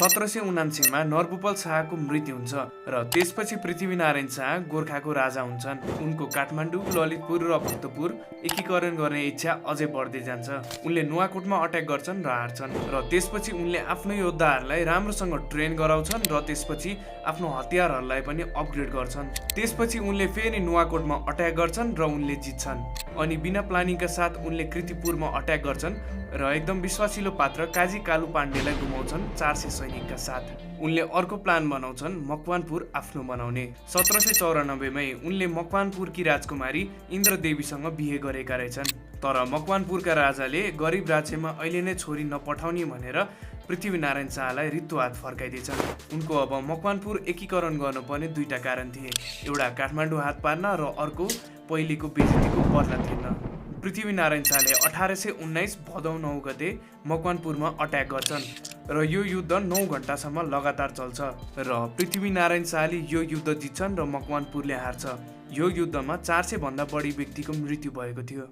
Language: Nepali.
1779 मा नरभूपाल शाहको मृत्यु हुन्छ र त्यसपछि पृथ्वीनारायण शाह गोर्खाको राजा हुन्छन्। उनको काठमाडौँ, ललितपुर र भक्तपुर एकीकरण गर्ने इच्छा अझै बढ्दै जान्छ। उनले नुवाकोटमा अट्याक गर्छन् र हार्छन् र त्यसपछि उनले आफ्नो योद्धाहरूलाई राम्रोसँग ट्रेन गराउँछन् र त्यसपछि आफ्नो हतियारहरूलाई पनि अपग्रेड गर्छन्। त्यसपछि उनले फेरि नुवाकोटमा अट्याक गर्छन् र उनले जित्छन्। अनि बिना प्लानिङका साथ उनले कृतिपुरमा अट्याक गर्छन् र एकदम विश्वासिलो पात्र काजी कालु पाण्डेलाई गुमाउँछन् 400 सैनिकका साथ। उनले अर्को प्लान बनाउँछन् मकवानपुर आफ्नो बनाउने। 1794 मै उनले मकवानपुरकी राजकुमारी इन्द्रदेवीसँग बिहे गरेका रहेछन्। तर मकवानपुरका राजाले गरिब राज्यमा अहिले नै छोरी नपठाउने भनेर पृथ्वीनारायण शाहलाई रित्तो हात फर्काइदिएछन्। उनको अब मकवानपुर एकीकरण गर्नुपर्ने दुईटा कारण थिए, एउटा काठमाडौँ हात पार्न र अर्को पहिलेको बेइज्जतीको बदला तिर्न। पृथ्वीनारायण शाहले 1819 भदौ 9 गते मकवानपुरमा अट्याक गर्छन् र यो युद्ध 9 घण्टासम्म लगातार चल्छ र पृथ्वीनारायण शाहले यो युद्ध जित्छन् र मकवानपुरले हार्छ। यो युद्धमा 400 भन्दा बढी व्यक्तिको मृत्यु भएको थियो।